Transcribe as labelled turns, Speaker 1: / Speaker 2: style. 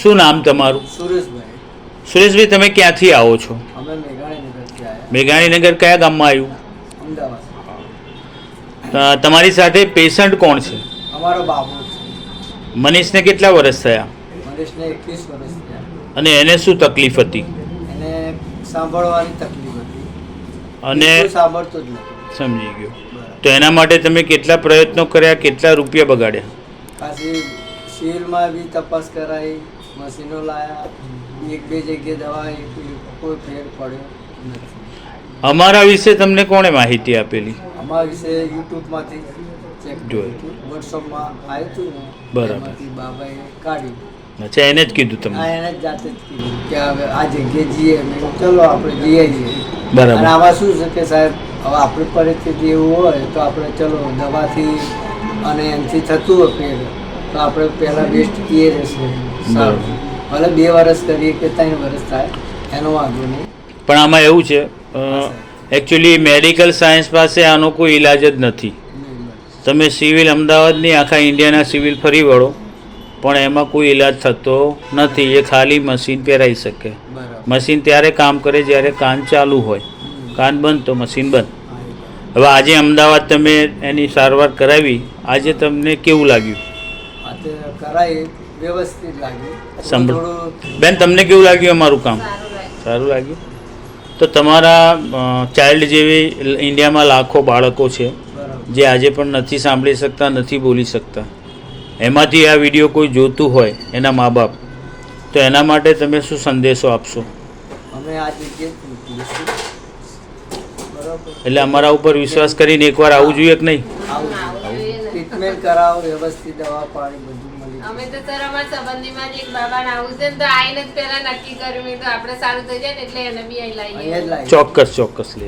Speaker 1: શું નામ તમારું?
Speaker 2: સુરેશભાઈ.
Speaker 1: સુરેશભાઈ, તમે ક્યાંથી આવો છો?
Speaker 2: અમે મેઘાણીનગરથી આવ્યા.
Speaker 1: મેઘાણીનગર કયા ગામમાં આવ્યું?
Speaker 2: અમદાવાદ.
Speaker 1: તમારી સાથે પેશન્ટ કોણ છે?
Speaker 2: અમારો બાબુ છે.
Speaker 1: મનીષને કેટલા વર્ષ થયા
Speaker 2: મનીષને 21 વર્ષ થયા.
Speaker 1: અને એને શું તકલીફ હતી?
Speaker 2: એને સાંભળવાની તકલીફ હતી
Speaker 1: અને
Speaker 2: બિલકુલ સાંભળતો જ નહોતો.
Speaker 1: સમજી ગયો. તો એના માટે તમે કેટલા પ્રયત્નો કર્યા, કેટલા રૂપિયા બગાડ્યા?
Speaker 2: પાછી સિવિલમાં બી તપાસ કરાવી, મશીનો લાયા, એક બે જગ્યાએ દવા કોઈ ફેર પડ્યો નથી.
Speaker 1: અમારા વિશે તમને કોણે માહિતી આપેલી?
Speaker 2: અમારા વિશે યુટ્યુબમાંથી ચેક
Speaker 1: જોયું.
Speaker 2: વોટ્સઅપમાં આવ્યું હતું ને,
Speaker 1: બરાબર.
Speaker 2: એમાંથી બાબાએ કાઢ્યું.
Speaker 1: અચ્છા, એને જ કીધું
Speaker 2: આ
Speaker 1: તમને?
Speaker 2: એને જ જાતે જ કીધું કે હવે આ જગ્યાએ જઈએ. મેં કીધું ચલો આપણે જઈએ.
Speaker 1: બરાબર.
Speaker 2: અને આમાં શું છે કે સાહેબ, હવે આપણી પરિસ્થિતિ એવું હોય તો આપણે ચલો દવાથી અને એનાથી થતું હોય ફેર તો આપણે પહેલાં બેસ્ટ કીએ રહેશે સારું. ભલે 2 વર્ષ કરીએ કે 3 વર્ષ થાય એનો વાંધો નહીં.
Speaker 1: પણ આમાં એવું છે, એકચ્યુઅલી મેડિકલ સાયન્સ પાસે આનો કોઈ ઈલાજ જ નથી. તમે સિવિલ અમદાવાદની આખા ઇન્ડિયાના સિવિલ ફરી વળો પણ એમાં કોઈ ઈલાજ થતો નથી. એ ખાલી મશીન પહેરાઈ શકે.
Speaker 2: બરાબર.
Speaker 1: મશીન ત્યારે કામ કરે જ્યારે કાન ચાલુ હોય. કાન બંધ તો મશીન બંધ. હવે આજે અમદાવાદ તમે એની સારવાર કરાવી, આજે તમને કેવું લાગ્યું?
Speaker 2: આ તે કરાય વ્યવસ્થિત લાગ્યું.
Speaker 1: સાંભળો.
Speaker 2: થોડું
Speaker 1: બેન, તમને કેવું લાગ્યું અમારું કામ? સારું લાગ્યું. તો તમારા ચાઇલ્ડ જેવી ઇન્ડિયામાં લાખો બાળકો છે
Speaker 2: બરાબર.
Speaker 1: જે આજે પણ નથી સાંભળી શકતા, નથી બોલી શકતા. એમાંથી આ વિડીયો કોઈ જોતું હોય, એના મા બાપ, તો એના માટે તમે શું સંદેશો આપશો?
Speaker 2: અમે આ જગ્યાએ મૂકીશું. બરાબર.
Speaker 1: એટલે અમારા ઉપર વિશ્વાસ કરીને એકવાર આવવું જોઈએ કે નહીં?
Speaker 2: આવું ટ્રીટમેન્ટ કરાવો, વ્યવસ્થિત દવા પાણી બધું મળી જાય.
Speaker 3: અમે તો સર અમારા સંબંધીમાં જ એક બાબાને આવું છે ને તો આઈને જ પહેલા નક્કી કર્યું મેં તો આપણે સારું થઈ જાય ને એટલે એને બી અહીં લાવીએ.
Speaker 2: અહીંયા જ લાવી.
Speaker 1: ચોક્કસ ચોક્કસ લે.